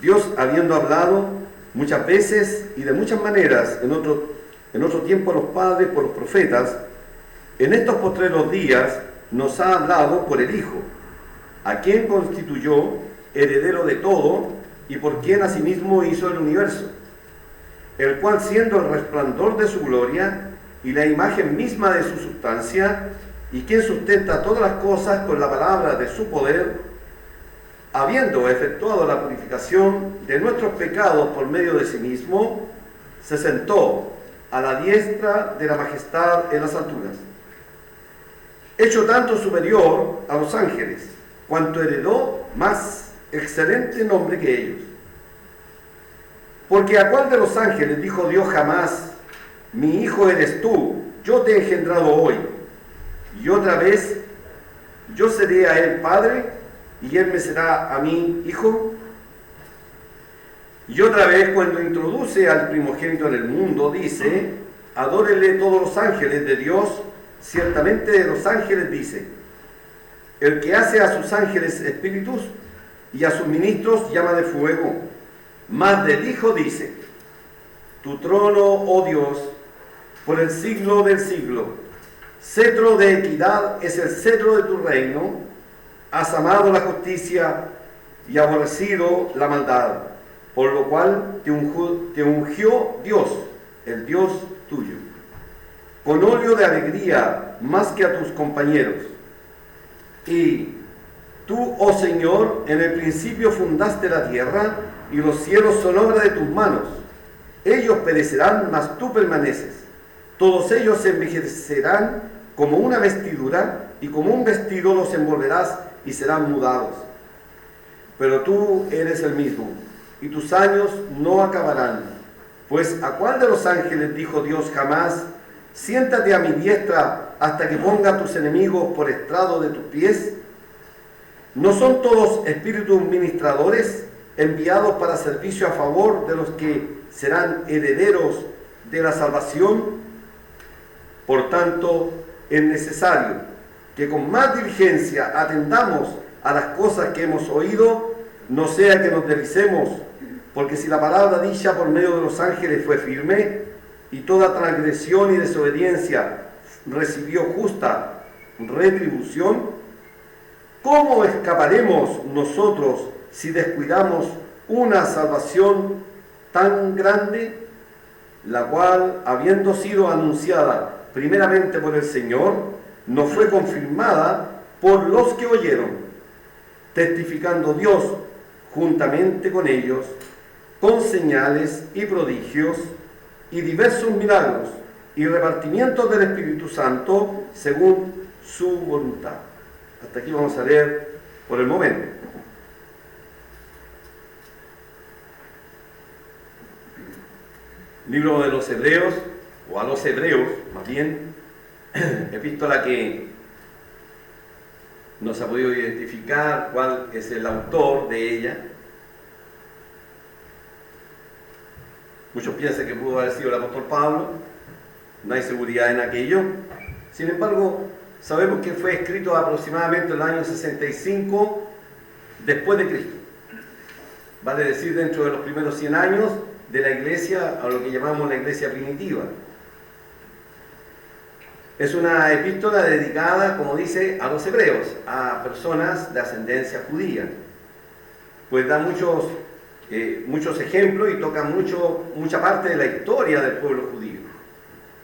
Dios, habiendo hablado muchas veces y de muchas maneras en otro tiempo a los padres por los profetas, en estos postreros días nos ha hablado por el Hijo, a quien constituyó heredero de todo y por quien asimismo hizo el universo, el cual, siendo el resplandor de su gloria y la imagen misma de su sustancia, y quien sustenta todas las cosas con la palabra de su poder, habiendo efectuado la purificación de nuestros pecados por medio de sí mismo, se sentó a la diestra de la majestad en las alturas, hecho tanto superior a los ángeles, cuanto heredó más excelente nombre que ellos. Porque ¿a cuál de los ángeles dijo Dios jamás: mi hijo eres tú, yo te he engendrado hoy? Y otra vez, yo seré a él padre, y él me será a mí hijo. Y otra vez, cuando introduce al primogénito en el mundo, dice: adórenle todos los ángeles de Dios. Ciertamente de los ángeles dice: el que hace a sus ángeles espíritus y a sus ministros llama de fuego. Mas del Hijo dice: tu trono, oh Dios, por el siglo del siglo. Cetro de equidad es el cetro de tu reino. Has amado la justicia y aborrecido la maldad, por lo cual te ungió Dios, el Dios tuyo, con óleo de alegría más que a tus compañeros. Y tú, oh Señor, en el principio fundaste la tierra, y los cielos son obra de tus manos. Ellos perecerán, mas tú permaneces. Todos ellos se envejecerán como una vestidura, y como un vestido los envolverás y serán mudados. Pero tú eres el mismo, y tus años no acabarán. Pues ¿a cuál de los ángeles dijo Dios jamás: siéntate a mi diestra hasta que ponga a tus enemigos por estrado de tus pies? ¿No son todos espíritus ministradores enviados para servicio a favor de los que serán herederos de la salvación? Por tanto, es necesario que con más diligencia atendamos a las cosas que hemos oído, no sea que nos deslicemos, porque si la palabra dicha por medio de los ángeles fue firme, y toda transgresión y desobediencia recibió justa retribución, ¿cómo escaparemos nosotros si descuidamos una salvación tan grande, la cual, habiendo sido anunciada primeramente por el Señor, no fue confirmada por los que oyeron, testificando Dios juntamente con ellos, con señales y prodigios y diversos milagros y repartimientos del Espíritu Santo según su voluntad? Hasta aquí vamos a leer por el momento. Libro de los Hebreos, o a los Hebreos más bien, epístola que no se ha podido identificar cuál es el autor de ella. Muchos piensan que pudo haber sido el apóstol Pablo, no hay seguridad en aquello. Sin embargo, sabemos que fue escrito aproximadamente en el año 65 después de Cristo. Vale decir, dentro de los primeros 100 años de la iglesia, a lo que llamamos la iglesia primitiva. Es una epístola dedicada, como dice, a los hebreos, a personas de ascendencia judía. Pues da muchos ejemplos y toca mucha parte de la historia del pueblo judío.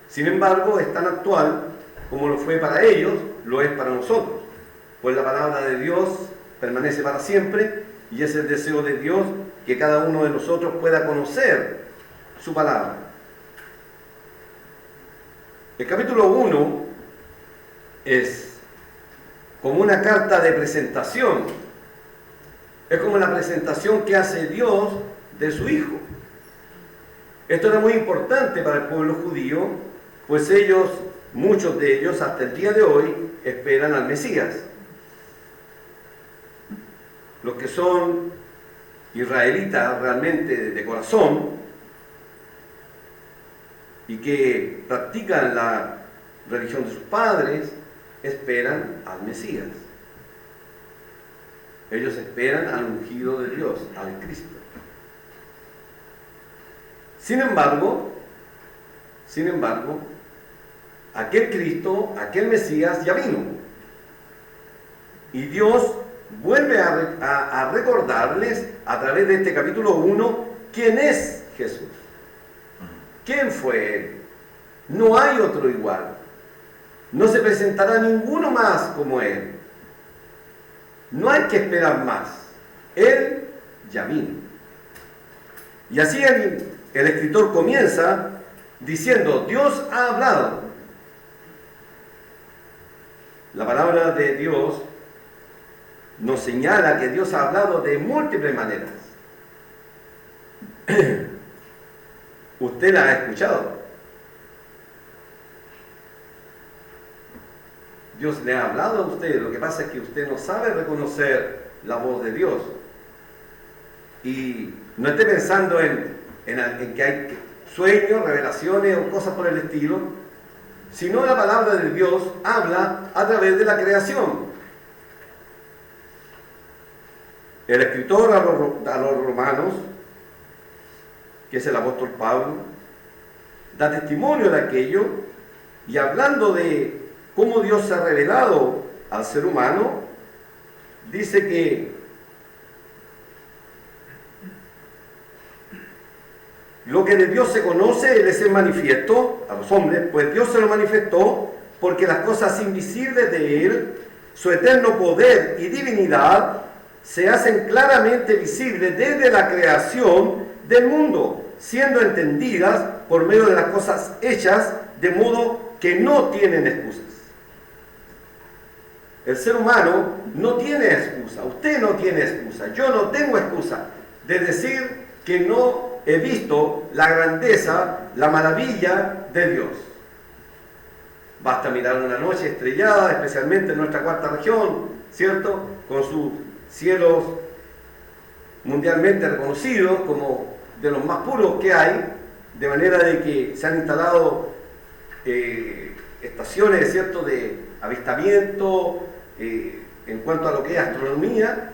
Sin embargo, es tan actual como lo fue para ellos, lo es para nosotros. Pues la palabra de Dios permanece para siempre, y es el deseo de Dios que cada uno de nosotros pueda conocer su palabra. El capítulo 1 es como una carta de presentación. Es como la presentación que hace Dios de su Hijo. Esto era muy importante para el pueblo judío, pues muchos de ellos, hasta el día de hoy, esperan al Mesías. Los que son israelitas realmente de corazón, y que practican la religión de sus padres, esperan al Mesías. Ellos esperan al ungido de Dios, al Cristo. Sin embargo, aquel Cristo, aquel Mesías ya vino. Y Dios vuelve a recordarles a través de este capítulo 1 quién es Jesús. ¿Quién fue Él? No hay otro igual. No se presentará ninguno más como Él. No hay que esperar más. Él ya vino. Y así el escritor comienza diciendo, Dios ha hablado. La palabra de Dios nos señala que Dios ha hablado de múltiples maneras. ¿Usted la ha escuchado? Dios le ha hablado a usted. Lo que pasa es que usted no sabe reconocer la voz de Dios. Y no esté pensando en que hay sueños, revelaciones o cosas por el estilo, sino la palabra de Dios habla a través de la creación. El escritor a los romanos, que es el apóstol Pablo, da testimonio de aquello, y hablando de cómo Dios se ha revelado al ser humano, dice que lo que de Dios se conoce les es manifiesto a los hombres, pues Dios se lo manifestó porque las cosas invisibles de Él, su eterno poder y divinidad, se hacen claramente visibles desde la creación del mundo, siendo entendidas por medio de las cosas hechas, de modo que no tienen excusas. El ser humano no tiene excusa, usted no tiene excusa, yo no tengo excusa de decir que no he visto la grandeza, la maravilla de Dios. Basta mirar una noche estrellada, especialmente en nuestra cuarta región, ¿cierto? Con sus cielos mundialmente reconocidos como de los más puros que hay, de manera de que se han instalado estaciones, ¿cierto?, de avistamiento en cuanto a lo que es astronomía,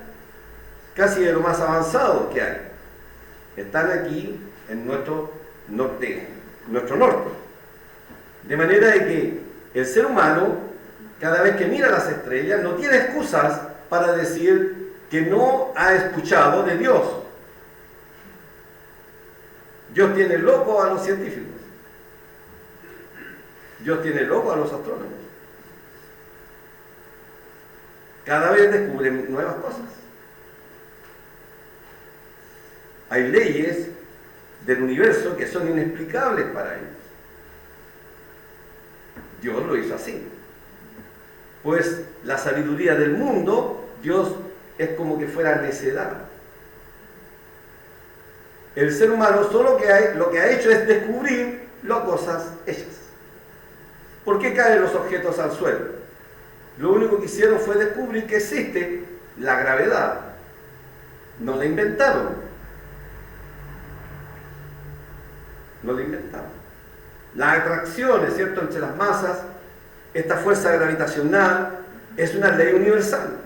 casi de lo más avanzado que hay. Están aquí en nuestro norte. De manera de que el ser humano, cada vez que mira las estrellas, no tiene excusas para decir que no ha escuchado de Dios. Dios tiene loco a los científicos. Dios tiene loco a los astrónomos. Cada vez descubren nuevas cosas. Hay leyes del universo que son inexplicables para ellos. Dios lo hizo así. Pues la sabiduría del mundo, Dios es como que fuera necedad. El ser humano solo lo que ha hecho es descubrir las cosas hechas. ¿Por qué caen los objetos al suelo? Lo único que hicieron fue descubrir que existe la gravedad. No la inventaron. No la inventaron. Las atracciones, ¿cierto?, entre las masas, esta fuerza gravitacional es una ley universal.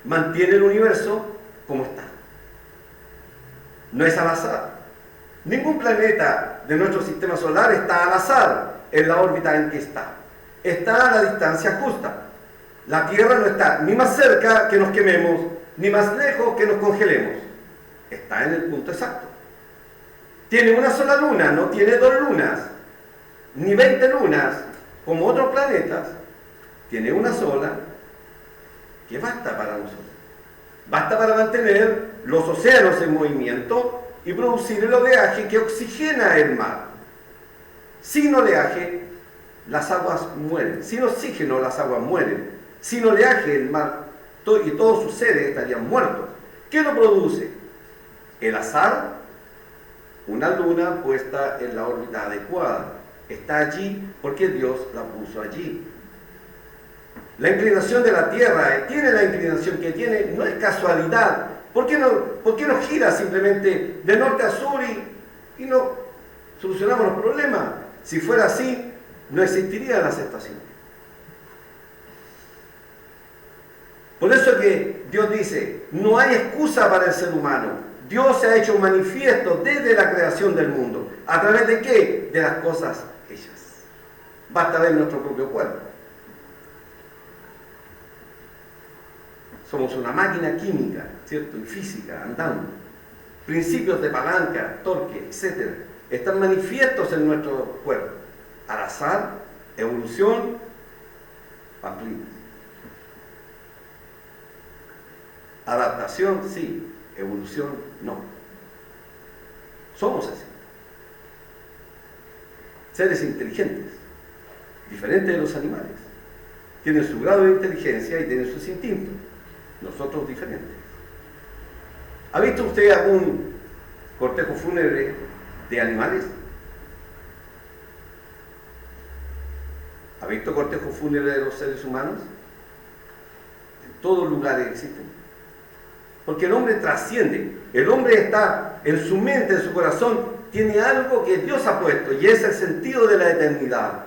Mantiene el universo como está. No es al azar. Ningún planeta de nuestro sistema solar está al azar en la órbita en que está. Está a la distancia justa. La Tierra no está ni más cerca que nos quememos, ni más lejos que nos congelemos. Está en el punto exacto. Tiene una sola luna, no tiene dos lunas, ni 20 lunas, como otros planetas. Tiene una sola que basta para nosotros. Basta para mantener los océanos en movimiento y producir el oleaje que oxigena el mar. Sin oleaje, las aguas mueren. Sin oxígeno, las aguas mueren. Sin oleaje, el mar y todos sus seres estarían muertos. ¿Qué lo produce? El azar, una luna puesta en la órbita adecuada. Está allí porque Dios la puso allí. La inclinación de la Tierra tiene la inclinación que tiene, no es casualidad. ¿Por qué no gira simplemente de norte a sur y no solucionamos los problemas? Si fuera así, no existirían las estaciones. Por eso que Dios dice, no hay excusa para el ser humano. Dios se ha hecho manifiesto desde la creación del mundo. ¿A través de qué? De las cosas hechas. Basta ver nuestro propio cuerpo. Somos una máquina química, ¿cierto? Y física, andando. Principios de palanca, torque, etc. Están manifiestos en nuestro cuerpo. Al azar, evolución, pamplinas. Adaptación, sí. Evolución, no. Somos así. Seres inteligentes, diferentes de los animales. Tienen su grado de inteligencia y tienen sus instintos. Nosotros diferentes. ¿Ha visto usted algún cortejo fúnebre de animales? ¿Ha visto cortejo fúnebre de los seres humanos? En todos lugares existen. Porque el hombre trasciende. El hombre está en su mente, en su corazón, tiene algo que Dios ha puesto y es el sentido de la eternidad.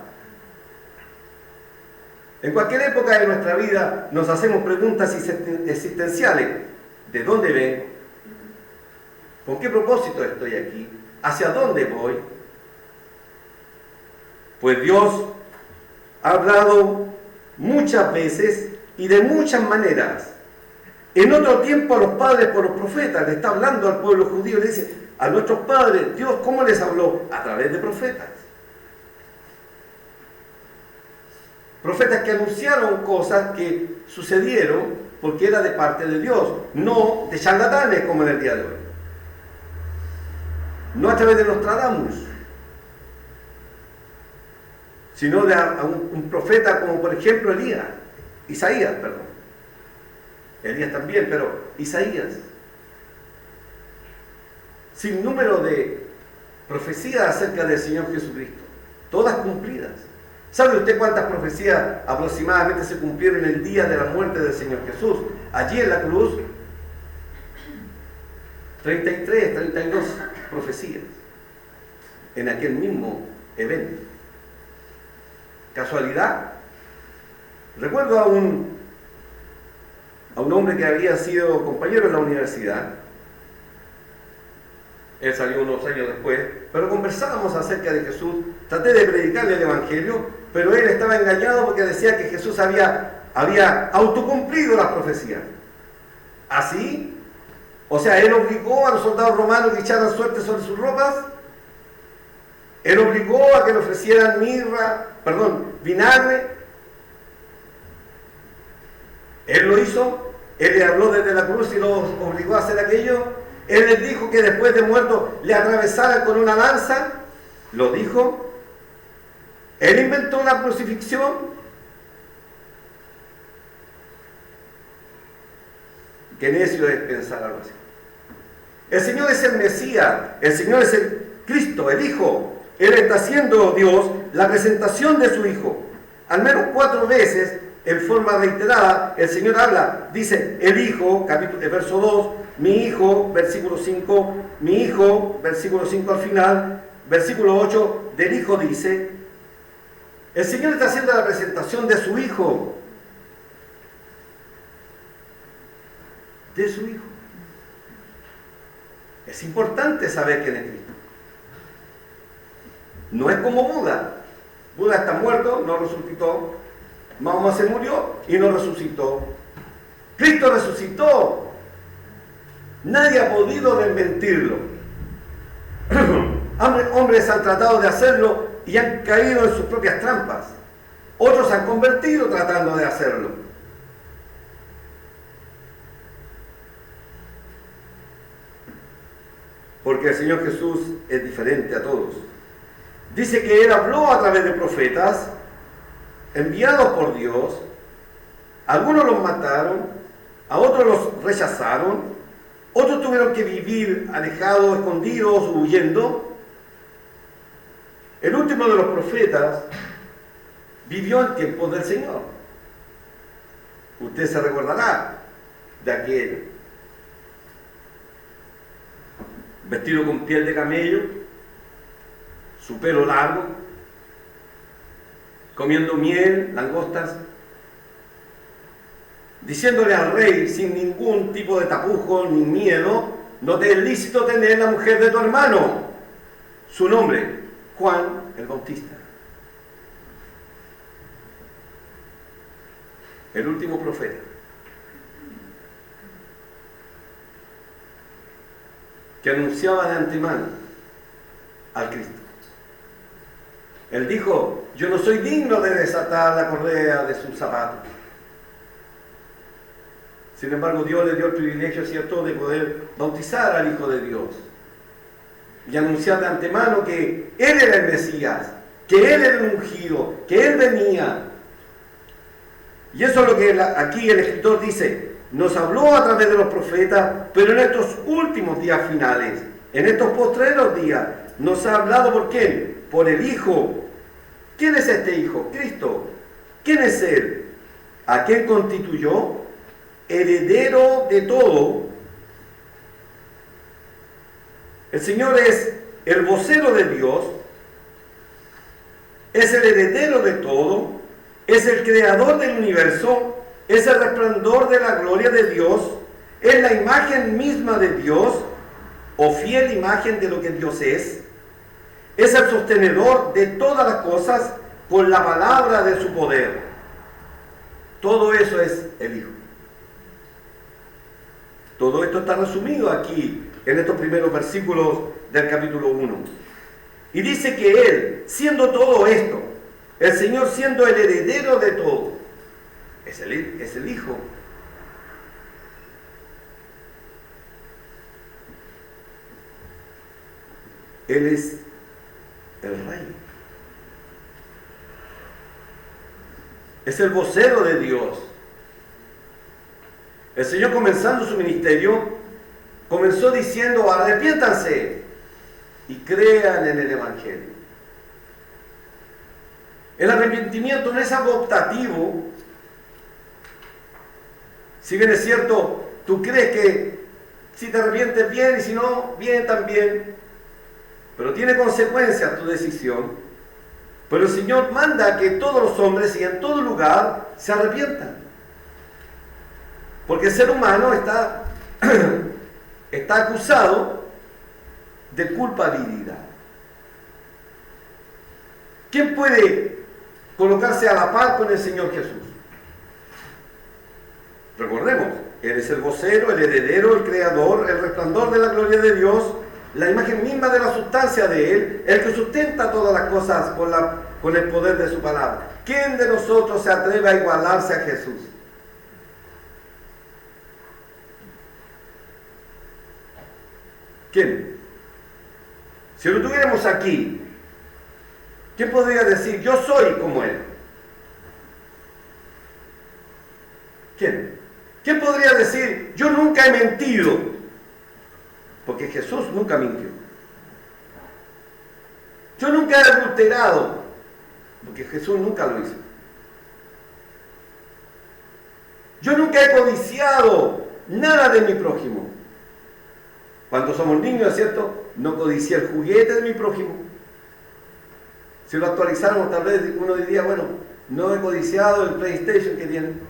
En cualquier época de nuestra vida nos hacemos preguntas existenciales. ¿De dónde vengo? ¿Con qué propósito estoy aquí? ¿Hacia dónde voy? Pues Dios ha hablado muchas veces y de muchas maneras. En otro tiempo a los padres por los profetas, le está hablando al pueblo judío, le dice, a nuestros padres, Dios, ¿cómo les habló? A través de profetas. Profetas que anunciaron cosas que sucedieron porque era de parte de Dios, no de charlatanes como en el día de hoy. No a través de Nostradamus, sino de un profeta como por ejemplo Isaías, perdón. Elías también, pero Isaías. Sin número de profecías acerca del Señor Jesucristo, todas cumplidas. ¿Sabe usted cuántas profecías aproximadamente se cumplieron el día de la muerte del Señor Jesús? Allí en la cruz, 33, 32 profecías en aquel mismo evento. ¿Casualidad? Recuerdo a un hombre que había sido compañero en la universidad. Él salió unos años después, pero conversábamos acerca de Jesús. Traté de predicarle el Evangelio, pero él estaba engañado porque decía que Jesús había autocumplido las profecías. ¿Así? O sea, él obligó a los soldados romanos que echaran suerte sobre sus ropas. Él obligó a que le ofrecieran vinagre. Él lo hizo. Él le habló desde la cruz y los obligó a hacer aquello. Él les dijo que después de muerto le atravesaran con una lanza. Lo dijo. Él inventó una crucifixión. Qué necio es pensar algo así. El Señor es el Mesías. El Señor es el Cristo, el Hijo. Él está haciendo, Dios, la presentación de su Hijo. Al menos 4 veces, en forma reiterada, el Señor habla. Dice, el Hijo, verso 2, mi Hijo, versículo 5, mi Hijo, versículo 5 al final, versículo 8, del Hijo dice, el Señor está haciendo la presentación de su Hijo. De su Hijo. Es importante saber quién es Cristo. No es como Buda. Buda está muerto, no resucitó. Mahoma se murió y no resucitó. Cristo resucitó. Nadie ha podido desmentirlo. Hombres han tratado de hacerlo y han caído en sus propias trampas. Otros se han convertido tratando de hacerlo. Porque el Señor Jesús es diferente a todos. Dice que Él habló a través de profetas, enviados por Dios. Algunos los mataron, a otros los rechazaron, otros tuvieron que vivir alejados, escondidos, huyendo. El último de los profetas vivió en tiempos del Señor. Usted se recordará de aquel vestido con piel de camello, su pelo largo, comiendo miel, langostas, diciéndole al rey sin ningún tipo de tapujo ni miedo, no te es lícito tener la mujer de tu hermano. Su nombre, Juan el Bautista. El último profeta. Que anunciaba de antemano al Cristo. Él dijo, yo no soy digno de desatar la correa de sus zapatos. Sin embargo, Dios le dio el privilegio, ¿cierto?, de poder bautizar al Hijo de Dios y anunciar de antemano que Él era el Mesías, que Él era el ungido, que Él venía. Y eso es lo que aquí el escritor dice, nos habló a través de los profetas, pero en estos últimos días finales, en estos postreros días, nos ha hablado ¿por quién? Por el Hijo. ¿Quién es este Hijo? Cristo. ¿Quién es Él? ¿A quién constituyó? Heredero de todo. El Señor es el vocero de Dios, es el heredero de todo, es el creador del universo, es el resplandor de la gloria de Dios, es la imagen misma de Dios, o fiel imagen de lo que Dios es el sostenedor de todas las cosas con la palabra de su poder. Todo eso es el Hijo. Todo esto está resumido aquí en estos primeros versículos del capítulo 1. Y dice que Él, siendo todo esto, el Señor siendo el heredero de todo, es el Hijo. Él es el Rey. Es el vocero de Dios. El Señor, comenzando su ministerio, comenzó diciendo, arrepiéntanse y crean en el Evangelio. El arrepentimiento no es algo optativo. Si bien es cierto, tú crees que si te arrepientes bien y si no, bien también. Pero tiene consecuencias tu decisión. Pero el Señor manda que todos los hombres y en todo lugar se arrepientan. Porque el ser humano está acusado de culpabilidad. ¿Quién puede colocarse a la par con el Señor Jesús? Recordemos, Él es el vocero, el heredero, el creador, el resplandor de la gloria de Dios, la imagen misma de la sustancia de Él, el que sustenta todas las cosas con el poder de su palabra. ¿Quién de nosotros se atreve a igualarse a Jesús? ¿Quién? Si lo tuviéramos aquí, ¿quién podría decir, yo soy como Él? ¿Quién? ¿Quién podría decir, yo nunca he mentido? Porque Jesús nunca mintió. Yo nunca he adulterado, porque Jesús nunca lo hizo. Yo nunca he codiciado nada de mi prójimo. Cuando somos niños, ¿cierto? No codicié el juguete de mi prójimo. Si lo actualizáramos, tal vez uno diría, bueno, no he codiciado el PlayStation que tienen.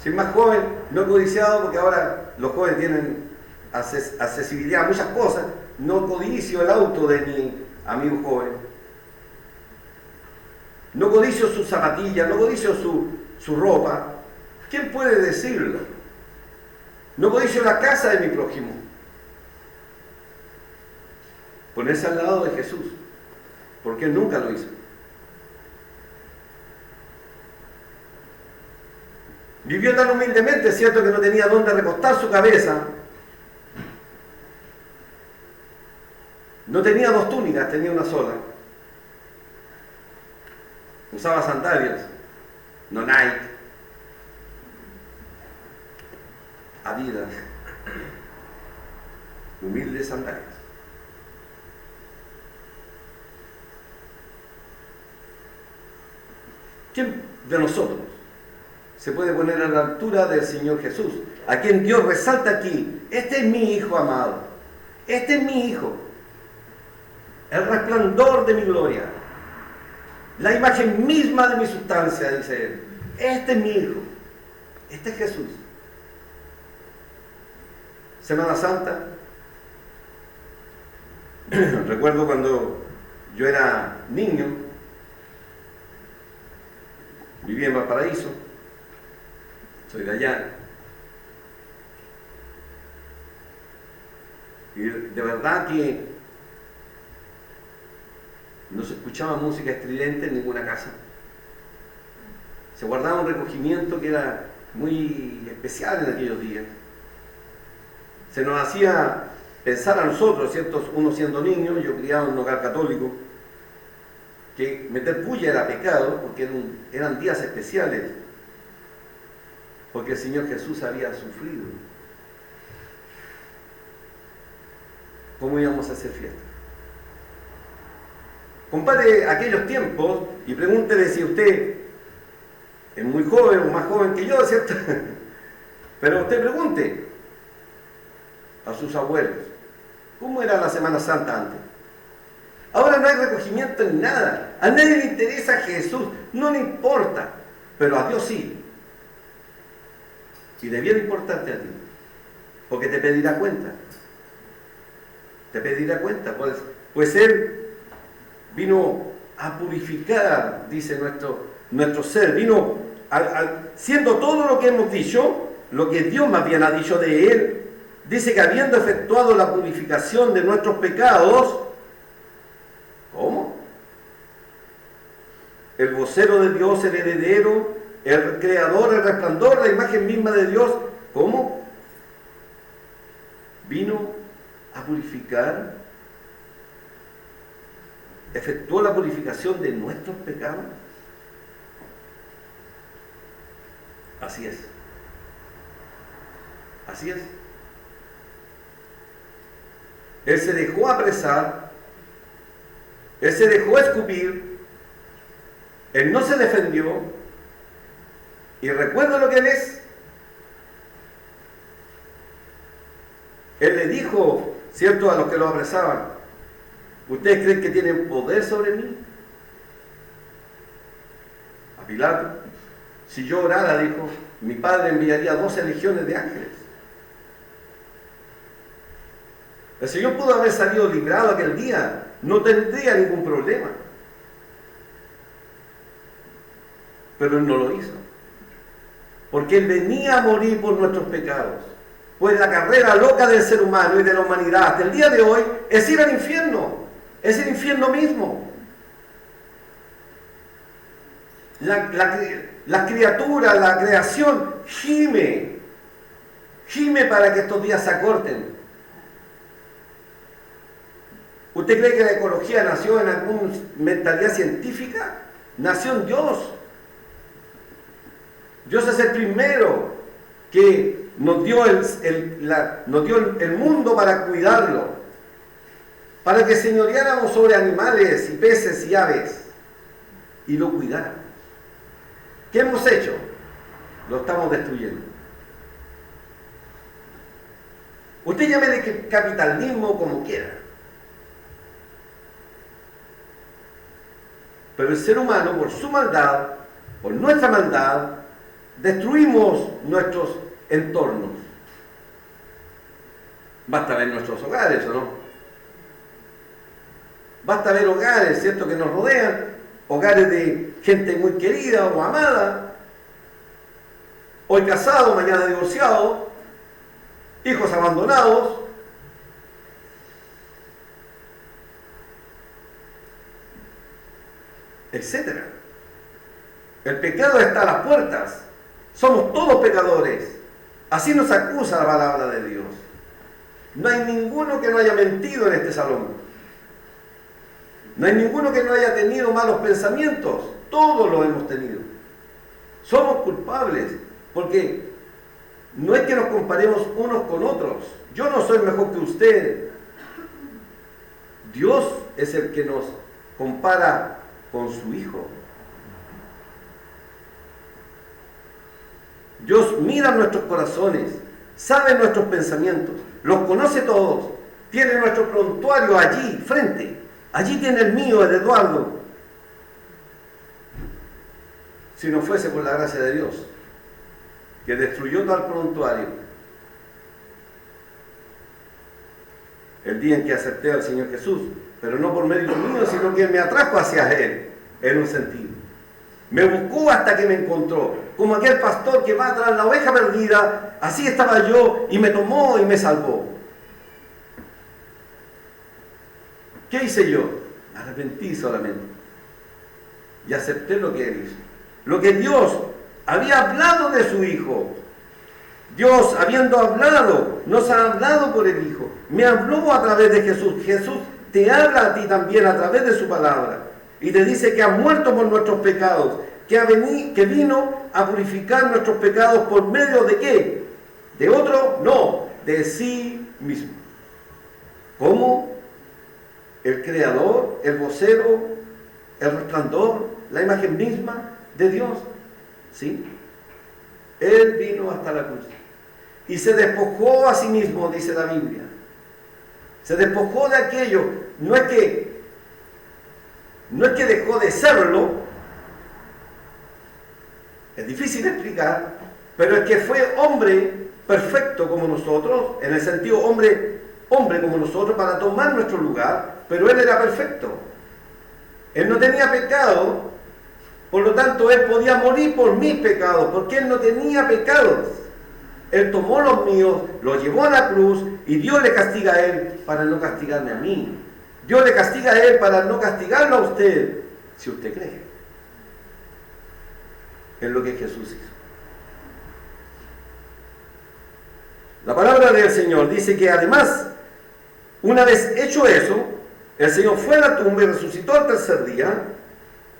Si es más joven, no he codiciado porque ahora los jóvenes tienen accesibilidad a muchas cosas. No codicio el auto de mi amigo joven. No codicio sus zapatillas, no codicio su ropa. ¿Quién puede decirlo? No codicio la casa de mi prójimo. Ponerse al lado de Jesús, porque Él nunca lo hizo. Vivió tan humildemente, es cierto que no tenía dónde recostar su cabeza. No tenía dos túnicas, tenía una sola. Usaba sandalias, no Nike, Adidas, humildes sandalias. ¿Quién de nosotros se puede poner a la altura del Señor Jesús? A quien Dios resalta aquí, este es mi Hijo amado, este es mi Hijo, el resplandor de mi gloria, la imagen misma de mi sustancia, dice Él. Este es mi Hijo, este es Jesús. Semana Santa. Recuerdo cuando yo era niño, vivía en Valparaíso, soy de allá, y de verdad que no se escuchaba música estridente en ninguna casa. Se guardaba un recogimiento que era muy especial en aquellos días. Se nos hacía pensar a nosotros, ¿cierto? Uno siendo niño, yo criado en un hogar católico, que meter puya era pecado porque eran días especiales, porque el Señor Jesús había sufrido. ¿Cómo íbamos a hacer fiesta? Compare aquellos tiempos y pregúntele si usted es muy joven o más joven que yo, ¿cierto? Pero usted pregunte a sus abuelos, ¿cómo era la Semana Santa antes? Ahora no hay recogimiento en nada. A nadie le interesa Jesús, no le importa, pero a Dios sí. Y debiera importarte a ti, porque te pedirá cuenta. Te pedirá cuenta, pues Él vino a purificar, dice nuestro ser, vino siendo todo lo que hemos dicho, lo que Dios más bien ha dicho de Él, dice que habiendo efectuado la purificación de nuestros pecados, ¿cómo? El vocero de Dios, el heredero, el creador, el resplandor, la imagen misma de Dios, ¿cómo? Vino a purificar, efectuó la purificación de nuestros pecados. Así es. Así es. Él se dejó apresar, Él se dejó escupir, Él no se defendió, y recuerda lo que Él es. Él le dijo, ¿cierto?, a los que lo apresaban: ¿ustedes creen que tienen poder sobre mí? A Pilato: si yo orara, dijo, mi Padre enviaría 12 legiones de ángeles. El Señor pudo haber salido librado aquel día, no tendría ningún problema. Pero Él no lo hizo, porque Él venía a morir por nuestros pecados. Pues la carrera loca del ser humano y de la humanidad hasta el día de hoy es ir al infierno, es el infierno mismo. La criatura, la creación gime para que estos días se acorten. ¿Usted cree que la ecología nació en alguna mentalidad científica? Nació en Dios. Dios es el primero que nos dio el mundo para cuidarlo, para que señoreáramos sobre animales y peces y aves y lo cuidáramos. ¿Qué hemos hecho? Lo estamos destruyendo. Usted llámele capitalismo como quiera, pero el ser humano, por su maldad, por nuestra maldad, destruimos nuestros entornos. Basta ver nuestros hogares, ¿o no? Basta ver hogares, ¿cierto?, que nos rodean, hogares de gente muy querida o amada, hoy casado, mañana divorciado, hijos abandonados. Etcétera. El pecado está a las puertas. Somos todos pecadores. Así nos acusa la palabra de Dios. No hay ninguno que no haya mentido en este salón. No hay ninguno que no haya tenido malos pensamientos. Todos los hemos tenido. Somos culpables, porque no es que nos comparemos unos con otros. Yo no soy mejor que usted. Dios es el que nos compara con su Hijo. Dios mira nuestros corazones, sabe nuestros pensamientos, los conoce todos, tiene nuestro prontuario allí, frente. Allí tiene el mío, el de Eduardo. Si no fuese por la gracia de Dios, que destruyó tal prontuario, el día en que acepté al Señor Jesús, pero no por medio mío, sino que Él me atrajo hacia Él, en un sentido. Me buscó hasta que me encontró, como aquel pastor que va tras la oveja perdida, así estaba yo, y me tomó y me salvó. ¿Qué hice yo? Me arrepentí solamente, y acepté lo que Él hizo. Lo que Dios había hablado de su Hijo. Dios, habiendo hablado, nos ha hablado por el Hijo. Me habló a través de Jesús. Jesús te habla a ti también a través de su palabra. Y te dice que ha muerto por nuestros pecados, que vino a purificar nuestros pecados por medio de ¿qué? ¿De otro? No, de sí mismo. ¿Cómo? El creador, el vocero, el resplandor, la imagen misma de Dios. ¿Sí? Él vino hasta la cruz y se despojó a sí mismo, dice la Biblia. Se despojó de aquello. No es que dejó de serlo. Es difícil de explicar, pero es que fue hombre perfecto como nosotros, en el sentido hombre como nosotros, para tomar nuestro lugar, pero Él era perfecto. Él no tenía pecado, por lo tanto Él podía morir por mis pecados, porque Él no tenía pecados. Él tomó los míos, los llevó a la cruz, y Dios le castiga a Él para no castigarme a mí. Dios le castiga a Él para no castigarlo a usted, si usted cree en lo que Jesús hizo. La palabra del Señor dice que además, una vez hecho eso, el Señor fue a la tumba y resucitó al tercer día.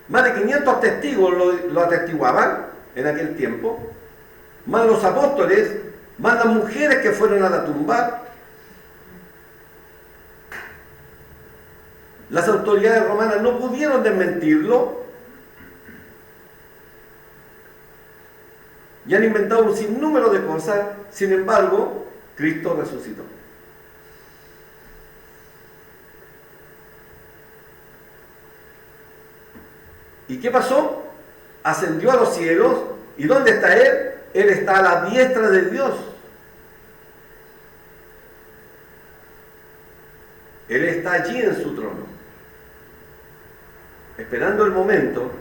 Más de 500 testigos lo atestiguaban en aquel tiempo, más los apóstoles, más las mujeres que fueron a la tumba. Las autoridades romanas no pudieron desmentirlo y han inventado un sinnúmero de cosas. Sin embargo, Cristo resucitó. ¿Y qué pasó? Ascendió a los cielos. ¿Y dónde está Él? Él está a la diestra de Dios. Él está allí en su trono, esperando el momento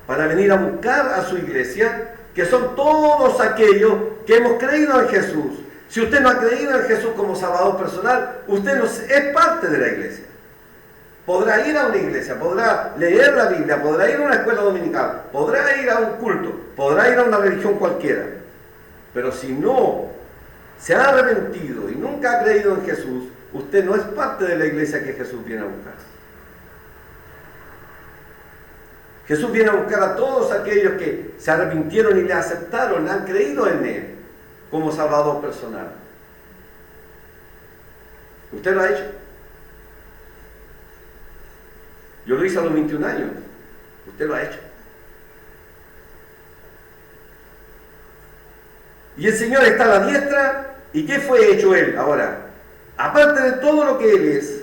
para venir a buscar a su iglesia, que son todos aquellos que hemos creído en Jesús. Si usted no ha creído en Jesús como Salvador personal, usted no es parte de la iglesia. Podrá ir a una iglesia, podrá leer la Biblia, podrá ir a una escuela dominical, podrá ir a un culto, podrá ir a una religión cualquiera. Pero si no se ha arrepentido y nunca ha creído en Jesús, usted no es parte de la iglesia que Jesús viene a buscar. Jesús viene a buscar a todos aquellos que se arrepintieron y le aceptaron, han creído en Él como Salvador personal. ¿Usted lo ha hecho? Yo lo hice a los 21 años. Usted lo ha hecho. Y el Señor está a la diestra. ¿Y qué fue hecho Él ahora? Aparte de todo lo que Él es,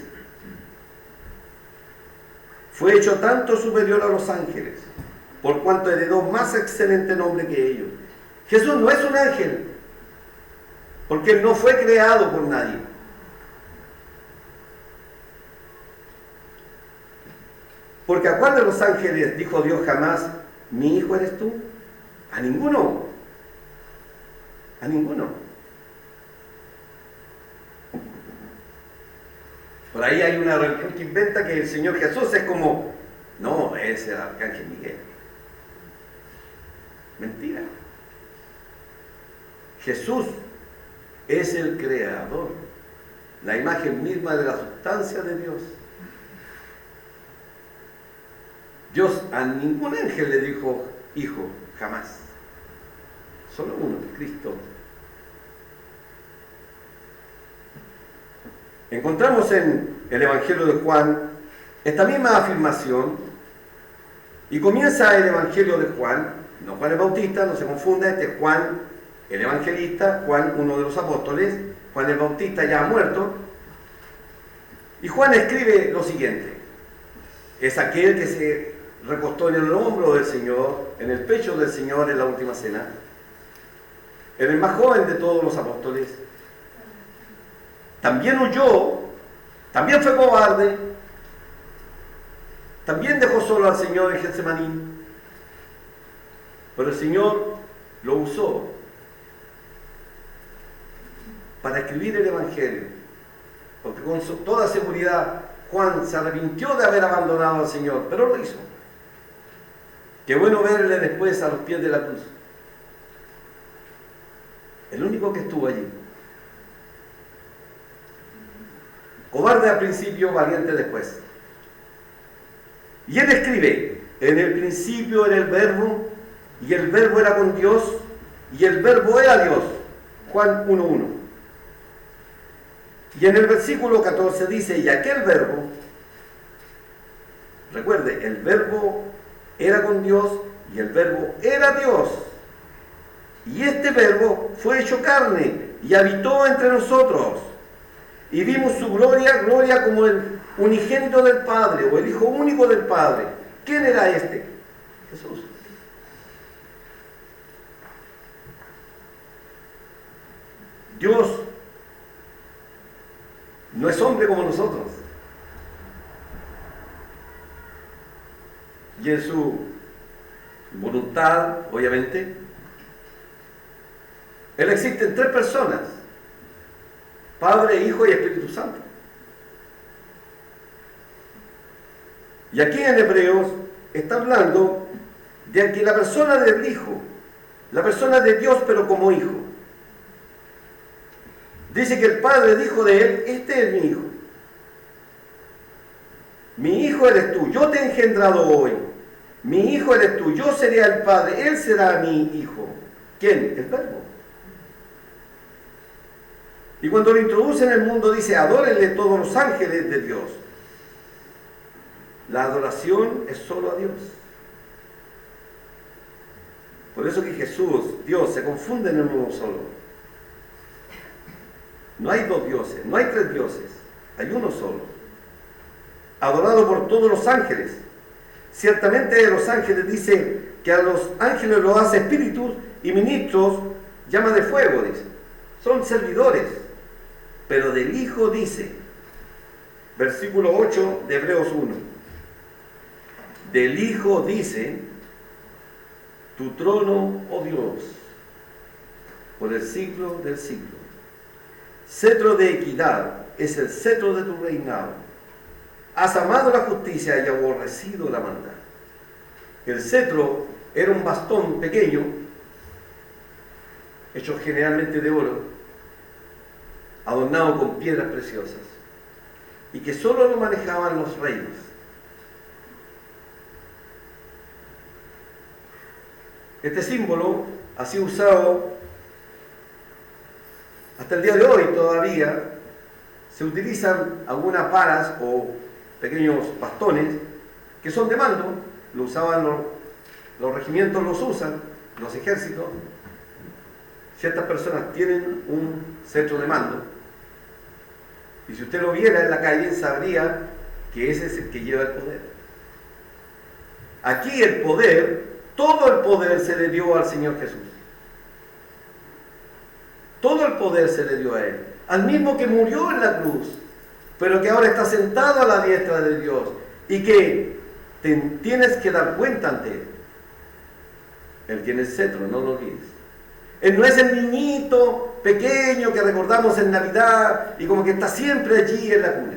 fue hecho tanto superior a los ángeles, por cuanto heredó más excelente nombre que ellos. Jesús no es un ángel, porque Él no fue creado por nadie. Porque ¿a cuál de los ángeles dijo Dios jamás, mi hijo eres tú? A ninguno. A ninguno. Por ahí hay una religión que inventa que el Señor Jesús es como, no, es el arcángel Miguel. Mentira. Jesús es el creador, la imagen misma de la sustancia de Dios. Dios a ningún ángel le dijo hijo, jamás. Solo uno, Cristo. Encontramos en el Evangelio de Juan esta misma afirmación, y comienza el Evangelio de Juan, no Juan el Bautista, no se confunda, este es Juan el Evangelista, Juan uno de los apóstoles. Juan el Bautista ya ha muerto, y Juan escribe lo siguiente: es aquel que se recostó en el hombro del Señor, en el pecho del Señor en la última cena, era el más joven de todos los apóstoles. También huyó También fue cobarde. También dejó solo al Señor en Getsemaní. Pero el Señor lo usó para escribir el Evangelio. Porque con toda seguridad Juan se arrepintió de haber abandonado al Señor, pero lo hizo. Qué bueno verle después a los pies de la cruz. El único que estuvo allí. Cobarde al principio, valiente después. Y él escribe, en el principio era el Verbo, y el Verbo era con Dios, y el Verbo era Dios. Juan 1:1. Y en el versículo 14 dice, y aquel Verbo, recuerde, el Verbo era con Dios, y el Verbo era Dios. Y este Verbo fue hecho carne, y habitó entre nosotros. Y vimos su gloria, gloria como el unigénito del Padre, o el Hijo único del Padre. ¿Quién era este? Jesús. Dios no es hombre como nosotros. Y en su voluntad, obviamente, Él existe en tres personas: Padre, Hijo y Espíritu Santo. Y aquí en Hebreos está hablando de que la persona del Hijo, la persona de Dios pero como Hijo. Dice que el Padre dijo de Él, este es mi Hijo. Mi Hijo eres tú, yo te he engendrado hoy. Mi Hijo eres tú, yo seré el Padre, Él será mi Hijo. ¿Quién? El Verbo. Y cuando lo introduce en el mundo dice, adórenle todos los ángeles de Dios. La adoración es solo a Dios. Por eso que Jesús, Dios, se confunden en uno solo. No hay dos dioses, no hay tres dioses, hay uno solo. Adorado por todos los ángeles. Ciertamente los ángeles dice que a los ángeles los hace espíritus y ministros llama de fuego, dice. Son servidores. Pero del Hijo dice, versículo 8 de Hebreos 1, del Hijo dice, tu trono, oh Dios, por el siglo del siglo. Cetro de equidad es el cetro de tu reinado. Has amado la justicia y aborrecido la maldad. El cetro era un bastón pequeño, hecho generalmente de oro, adornado con piedras preciosas, y que solo lo manejaban los reyes. Este símbolo ha sido usado hasta el día de hoy todavía. Se utilizan algunas varas o pequeños bastones que son de mando, lo usaban los regimientos, los usan, los ejércitos. Ciertas personas tienen un cetro de mando, y si usted lo viera en la calle sabría que ese es el que lleva el poder. Aquí el poder, todo el poder se le dio al Señor Jesús. Todo el poder se le dio a Él, al mismo que murió en la cruz, pero que ahora está sentado a la diestra de Dios, y que tienes que dar cuenta ante Él. Él tiene el cetro, no lo olvides. Él no es el niñito pequeño que recordamos en Navidad y como que está siempre allí en la cuna.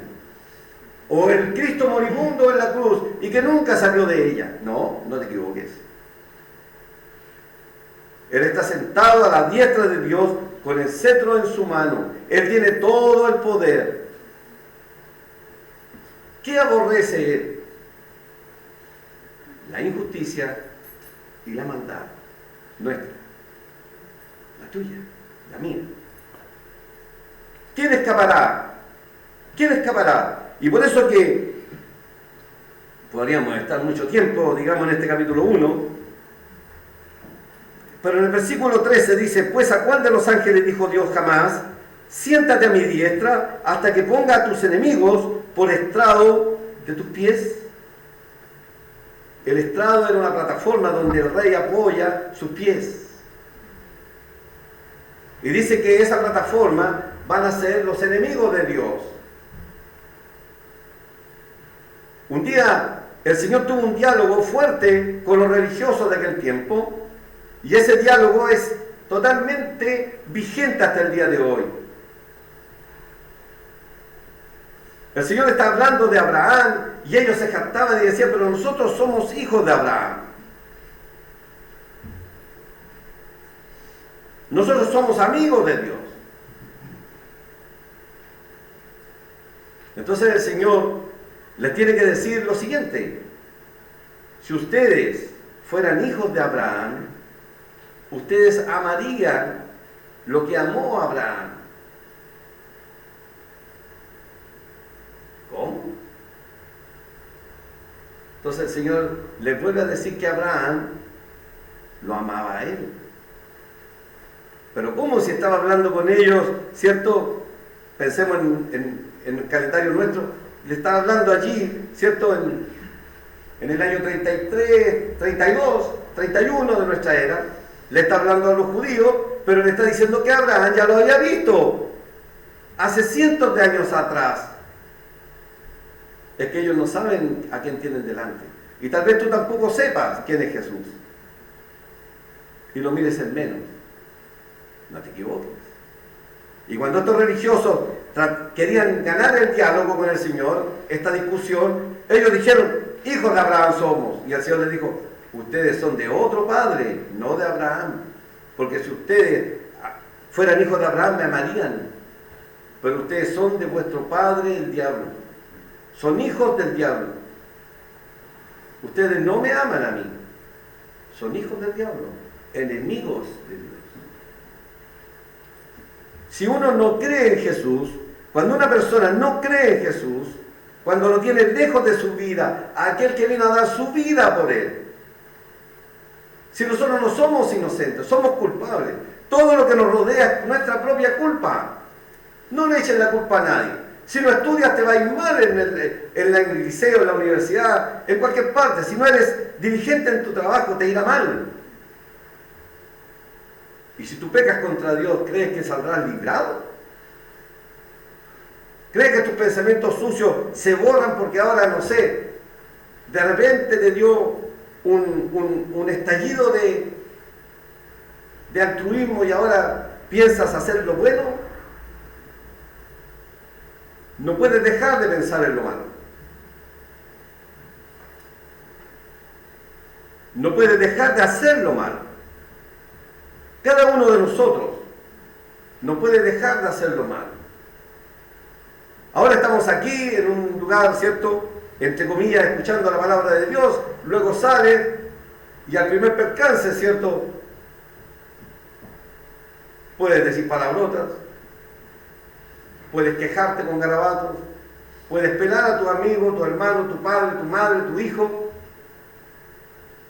O el Cristo moribundo en la cruz y que nunca salió de ella. No, no te equivoques. Él está sentado a la diestra de Dios con el cetro en su mano. Él tiene todo el poder. ¿Qué aborrece Él? La injusticia y la maldad nuestra. La tuya, la mía. ¿Quién escapará? ¿Quién escapará? Y por eso que podríamos estar mucho tiempo, digamos, en este capítulo 1, pero en el versículo 13 dice, pues a cuál de los ángeles dijo Dios jamás, siéntate a mi diestra hasta que ponga a tus enemigos por estrado de tus pies. El estrado era una plataforma donde el rey apoya sus pies. Y dice que esa plataforma van a ser los enemigos de Dios. Un día el Señor tuvo un diálogo fuerte con los religiosos de aquel tiempo, y ese diálogo es totalmente vigente hasta el día de hoy. El Señor está hablando de Abraham y ellos se jactaban y decían, pero nosotros somos hijos de Abraham. Nosotros somos amigos de Dios. Entonces el Señor les tiene que decir lo siguiente: si ustedes fueran hijos de Abraham, ustedes amarían lo que amó Abraham. ¿Cómo? Entonces el Señor les vuelve a decir que Abraham lo amaba a él. Pero ¿cómo si estaba hablando con ellos, cierto? Pensemos en el calendario nuestro, le estaba hablando allí, cierto, en el año 33, 32, 31 de nuestra era, le está hablando a los judíos, pero le está diciendo que Abraham ya lo había visto hace cientos de años atrás. Es que ellos no saben a quién tienen delante. Y tal vez tú tampoco sepas quién es Jesús. Y lo mires en menos. No te equivoques. Y cuando estos religiosos querían ganar el diálogo con el Señor, esta discusión, ellos dijeron, hijos de Abraham somos. Y el Señor les dijo, ustedes son de otro padre, no de Abraham. Porque si ustedes fueran hijos de Abraham, me amarían. Pero ustedes son de vuestro padre, el diablo. Son hijos del diablo. Ustedes no me aman a mí. Son hijos del diablo, enemigos de Dios. Si uno no cree en Jesús, cuando una persona no cree en Jesús, cuando lo tiene lejos de su vida, a aquel que vino a dar su vida por él, si nosotros no somos inocentes, somos culpables, todo lo que nos rodea es nuestra propia culpa. No le echen la culpa a nadie. Si no estudias te va a ir mal en el liceo, en la universidad, en cualquier parte. Si no eres diligente en tu trabajo, te irá mal. Y si tú pecas contra Dios, ¿crees que saldrás librado? ¿Crees que tus pensamientos sucios se borran porque ahora, no sé, de repente te dio un estallido de altruismo y ahora piensas hacer lo bueno? No puedes dejar de pensar en lo malo. No puedes dejar de hacer lo malo. Cada uno de nosotros no puede dejar de hacer lo malo. Ahora estamos aquí en un lugar, ¿cierto?, entre comillas, escuchando la palabra de Dios, luego sale y al primer percance, ¿cierto?, puedes decir palabrotas, puedes quejarte con garabatos, puedes pelar a tu amigo, tu hermano, tu padre, tu madre, tu hijo,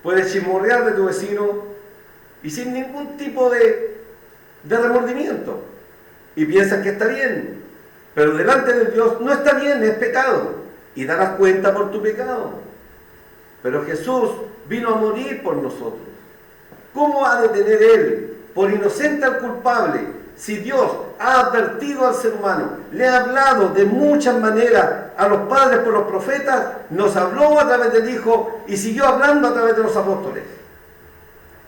puedes chismorrear de tu vecino y sin ningún tipo de remordimiento. Y piensas que está bien, pero delante de Dios no está bien, es pecado. Y darás cuenta por tu pecado. Pero Jesús vino a morir por nosotros. ¿Cómo ha de tener Él por inocente al culpable si Dios ha advertido al ser humano, le ha hablado de muchas maneras a los padres por los profetas, nos habló a través del Hijo y siguió hablando a través de los apóstoles?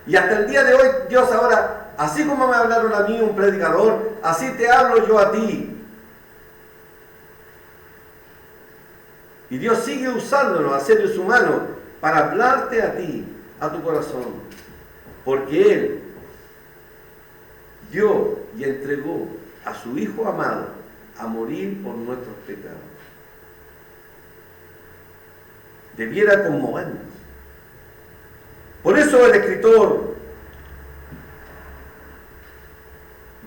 Y hasta el día de hoy Dios ahora, así como me hablaron a mí un predicador, así te hablo yo a ti. Y Dios sigue usándonos a seres humanos para hablarte a ti, a tu corazón. Porque Él dio y entregó a su Hijo amado a morir por nuestros pecados. Debiera conmovernos. Por eso el escritor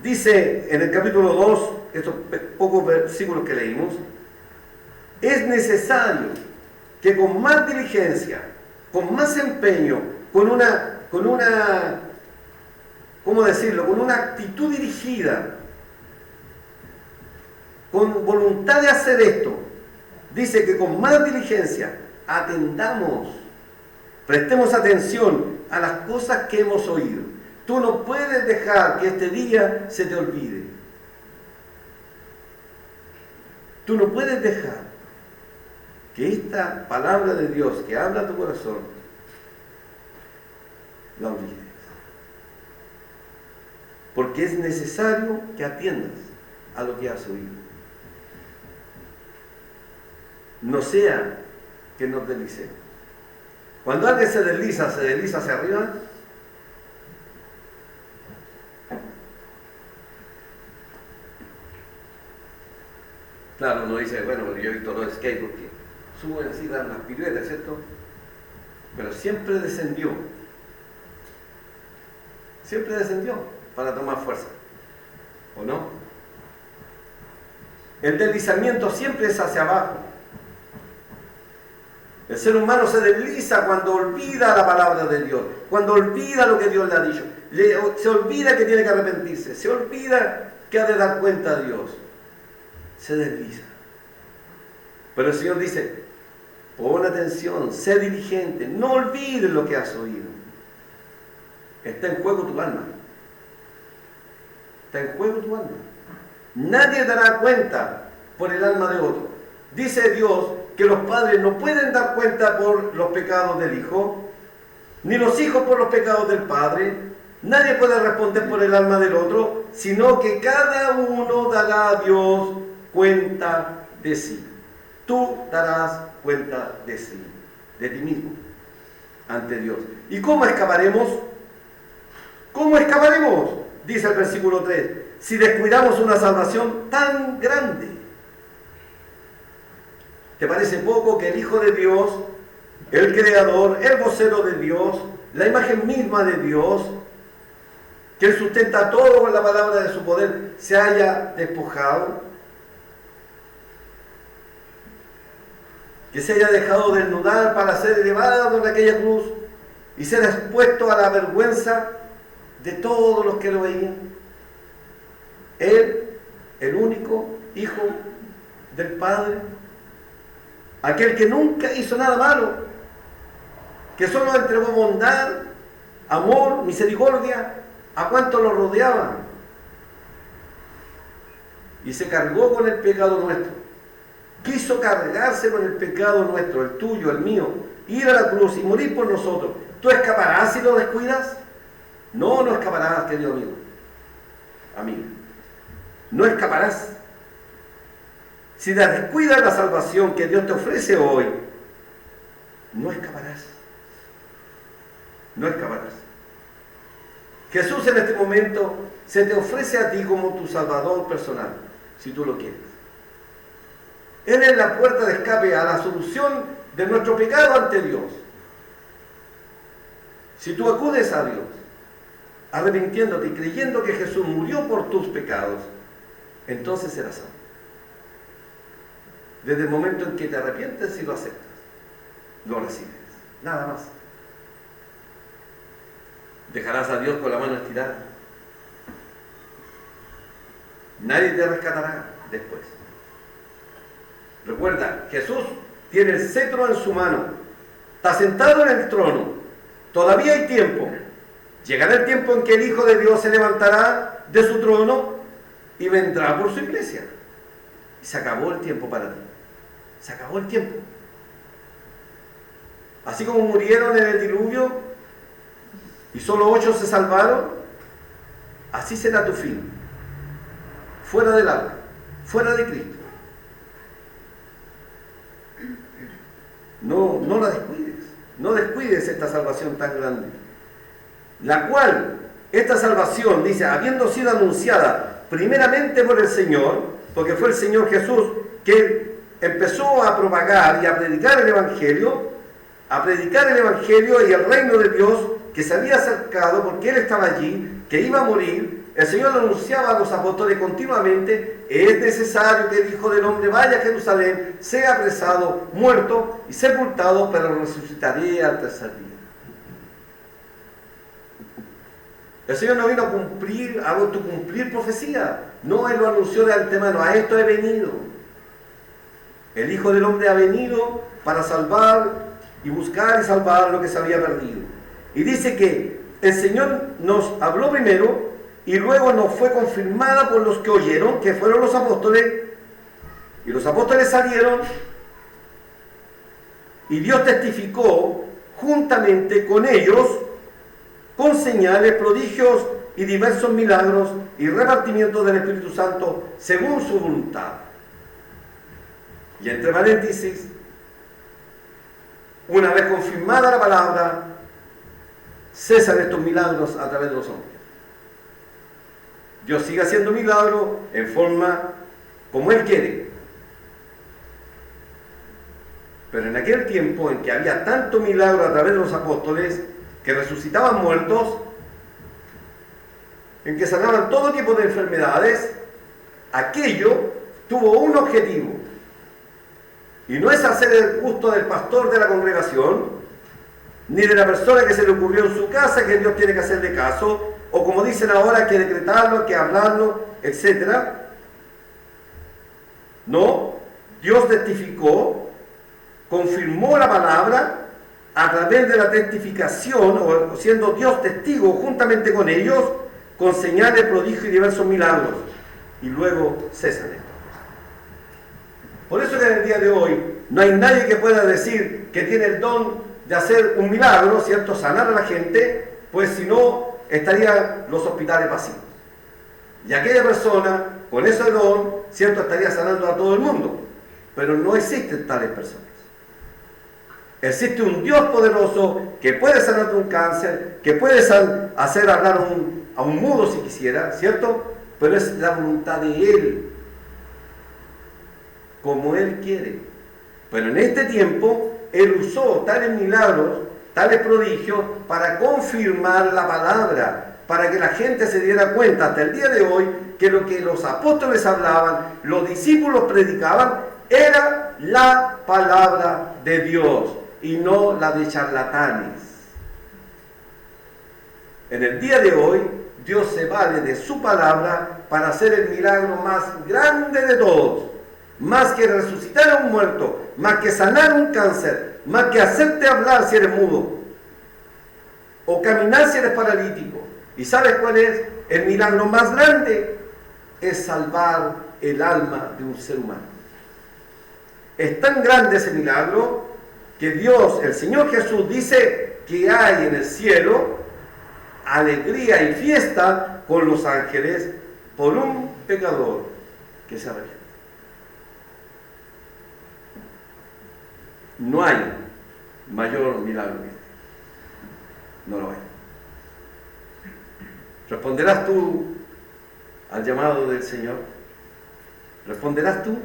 dice en el capítulo 2, estos pocos versículos que leímos, es necesario que con más diligencia, con más empeño, con una, ¿cómo decirlo?, con una actitud dirigida, con voluntad de hacer esto, dice que con más diligencia atendamos, prestemos atención a las cosas que hemos oído. Tú no puedes dejar que este día se te olvide. Tú no puedes dejar que esta palabra de Dios que habla a tu corazón, la olvides. Porque es necesario que atiendas a lo que has oído. No sea que nos deslicemos. Cuando alguien se desliza hacia arriba, claro, uno dice, bueno, yo he visto los skates porque suben así, dan las piruetas, ¿cierto? Pero siempre descendió para tomar fuerza, ¿o no? El deslizamiento siempre es hacia abajo. El ser humano se desliza cuando olvida la palabra de Dios, cuando olvida lo que Dios le ha dicho, se olvida que tiene que arrepentirse, se olvida que ha de dar cuenta a Dios, se desliza. Pero el Señor dice, pon atención, sé diligente, no olvides lo que has oído. Está en juego tu alma. Está en juego tu alma. Nadie dará cuenta por el alma de otro. Dice Dios que los padres no pueden dar cuenta por los pecados del hijo, ni los hijos por los pecados del padre. Nadie puede responder por el alma del otro, sino que cada uno dará a Dios cuenta de sí. Tú darás cuenta de sí, de ti mismo, ante Dios. ¿Y cómo escaparemos? ¿Cómo escaparemos? Dice el versículo 3, si descuidamos una salvación tan grande. ¿Te parece poco que el Hijo de Dios, el Creador, el vocero de Dios, la imagen misma de Dios, que sustenta todo con la palabra de su poder, se haya despojado? Que se haya dejado desnudar para ser elevado en aquella cruz y ser expuesto a la vergüenza de todos los que lo veían. Él, el único Hijo del Padre, aquel que nunca hizo nada malo, que solo entregó bondad, amor, misericordia a cuantos lo rodeaban, y se cargó con el pecado nuestro. Quiso cargarse con el pecado nuestro, el tuyo, el mío, ir a la cruz y morir por nosotros. ¿Tú escaparás si lo descuidas? No, no escaparás, querido amigo. Amiga, no escaparás. Si descuidas la salvación que Dios te ofrece hoy, no escaparás. No escaparás. Jesús en este momento se te ofrece a ti como tu Salvador personal, si tú lo quieres. Él es la puerta de escape a la solución de nuestro pecado ante Dios. Si tú acudes a Dios, arrepintiéndote y creyendo que Jesús murió por tus pecados, entonces serás salvo. Desde el momento en que te arrepientes y lo aceptas, lo recibes. Nada más. Dejarás a Dios con la mano estirada. Nadie te rescatará después. Recuerda, Jesús tiene el cetro en su mano, está sentado en el trono, todavía hay tiempo. Llegará el tiempo en que el Hijo de Dios se levantará de su trono y vendrá por su iglesia. Y se acabó el tiempo para ti. Se acabó el tiempo. Así como murieron en el diluvio y solo 8 se salvaron, así será tu fin. Fuera del arca, fuera de Cristo. No la descuides. No descuides esta salvación tan grande. La cual, esta salvación, dice, habiendo sido anunciada primeramente por el Señor, porque fue el Señor Jesús que empezó a propagar y a predicar el Evangelio y el reino de Dios que se había acercado, porque Él estaba allí, que iba a morir. El Señor lo anunciaba a los apóstoles continuamente: es necesario que el Hijo del Hombre vaya a Jerusalén, sea apresado, muerto y sepultado, pero resucitaré al tercer día. El Señor no vino a cumplir profecía, no, Él lo anunció de antemano: a esto he venido. El Hijo del Hombre ha venido para salvar y buscar y salvar lo que se había perdido. Y dice que el Señor nos habló primero y luego nos fue confirmada por los que oyeron, que fueron los apóstoles, y los apóstoles salieron y Dios testificó juntamente con ellos con señales, prodigios y diversos milagros y repartimientos del Espíritu Santo según su voluntad. Y entre paréntesis, una vez confirmada la palabra, cesan estos milagros a través de los hombres. Dios sigue haciendo milagros en forma como Él quiere. Pero en aquel tiempo en que había tanto milagro a través de los apóstoles, que resucitaban muertos, en que sanaban todo tipo de enfermedades, aquello tuvo un objetivo. Y no es hacer el gusto del pastor de la congregación, ni de la persona que se le ocurrió en su casa que Dios tiene que hacerle caso, o como dicen ahora, que decretarlo, que hablarlo, etc. No, Dios testificó, confirmó la palabra a través de la testificación, o siendo Dios testigo juntamente con ellos, con señales, prodigios y diversos milagros. Y luego cesan esto. Por eso que en el día de hoy no hay nadie que pueda decir que tiene el don de hacer un milagro, ¿cierto? Sanar a la gente, pues si no, estarían los hospitales vacíos. Y aquella persona, con ese don, ¿cierto? Estaría sanando a todo el mundo. Pero no existen tales personas. Existe un Dios poderoso que puede sanar de un cáncer, que puede hacer hablar a un mudo si quisiera, ¿cierto? Pero es la voluntad de Él, como Él quiere. Pero en este tiempo, Él usó tales milagros, tales prodigios, para confirmar la palabra, para que la gente se diera cuenta hasta el día de hoy que lo que los apóstoles hablaban, los discípulos predicaban, era la palabra de Dios y no la de charlatanes. En el día de hoy, Dios se vale de su palabra para hacer el milagro más grande de todos. Más que resucitar a un muerto, más que sanar un cáncer, más que hacerte hablar si eres mudo, o caminar si eres paralítico. ¿Y sabes cuál es el milagro más grande? Es salvar el alma de un ser humano. Es tan grande ese milagro que Dios, el Señor Jesús, dice que hay en el cielo alegría y fiesta con los ángeles por un pecador que se arrepiente. No hay mayor milagro que este. No lo hay. ¿Responderás tú al llamado del Señor? ¿Responderás tú?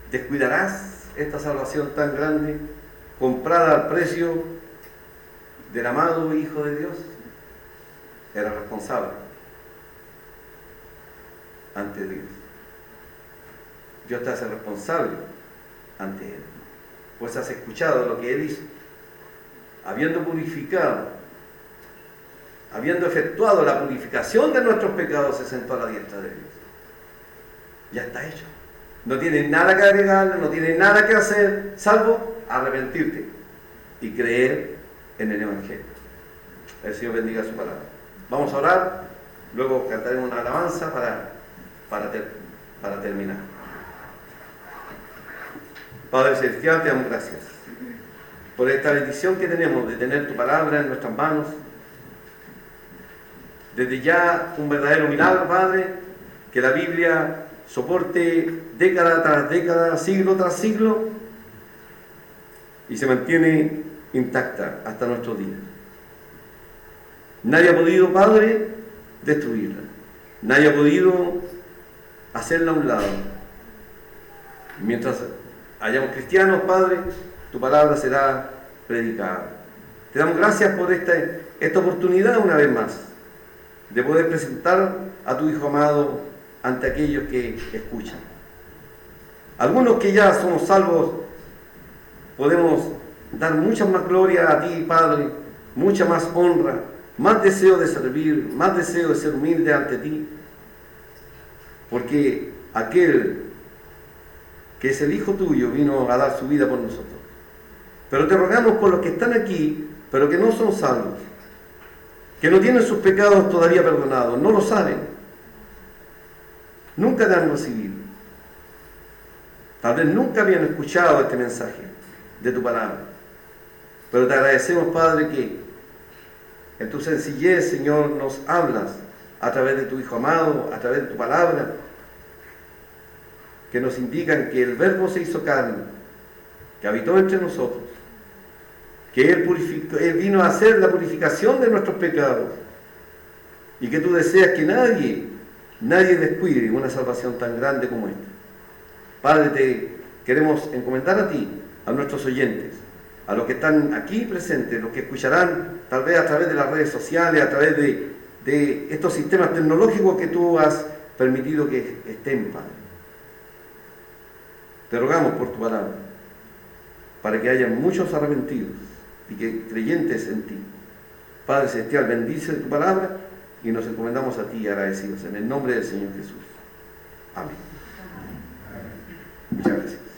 ¿Descuidarás esta salvación tan grande, comprada al precio del amado Hijo de Dios? Eres responsable ante Dios. Dios te hace responsable ante Él, pues has escuchado lo que Él hizo, habiendo purificado, habiendo efectuado la purificación de nuestros pecados, se sentó a la diestra de Dios. Ya está hecho. No tienes nada que agregar, no tienes nada que hacer, salvo arrepentirte y creer en el Evangelio. El Señor bendiga su palabra. Vamos a orar, luego cantaremos una alabanza para terminar. Padre Celestial, te damos gracias por esta bendición que tenemos de tener tu palabra en nuestras manos. Desde ya un verdadero milagro, Padre, que la Biblia soporte década tras década, siglo tras siglo, y se mantiene intacta hasta nuestros días. Nadie ha podido, Padre, destruirla. Nadie ha podido hacerla a un lado. Mientras hayamos cristianos, Padre, tu palabra será predicada. Te damos gracias por esta oportunidad una vez más de poder presentar a tu Hijo amado ante aquellos que escuchan. Algunos que ya somos salvos podemos dar mucha más gloria a ti, Padre, mucha más honra, más deseo de servir, más deseo de ser humilde ante ti, porque aquel que es el Hijo tuyo vino a dar su vida por nosotros. Pero te rogamos por los que están aquí, pero que no son salvos, que no tienen sus pecados todavía perdonados, no lo saben, nunca te han recibido. Tal vez nunca habían escuchado este mensaje de tu palabra. Pero te agradecemos, Padre, que en tu sencillez, Señor, nos hablas a través de tu Hijo amado, a través de tu palabra, que nos indican que el Verbo se hizo carne, que habitó entre nosotros, que Él vino a hacer la purificación de nuestros pecados, y que tú deseas que nadie descuide una salvación tan grande como esta. Padre, te queremos encomendar a ti, a nuestros oyentes, a los que están aquí presentes, los que escucharán tal vez a través de las redes sociales, a través de estos sistemas tecnológicos que tú has permitido que estén, Padre. Te rogamos por tu palabra, para que haya muchos arrepentidos y que creyentes en ti. Padre Celestial, bendice tu palabra y nos encomendamos a ti agradecidos. En el nombre del Señor Jesús. Amén. Muchas gracias.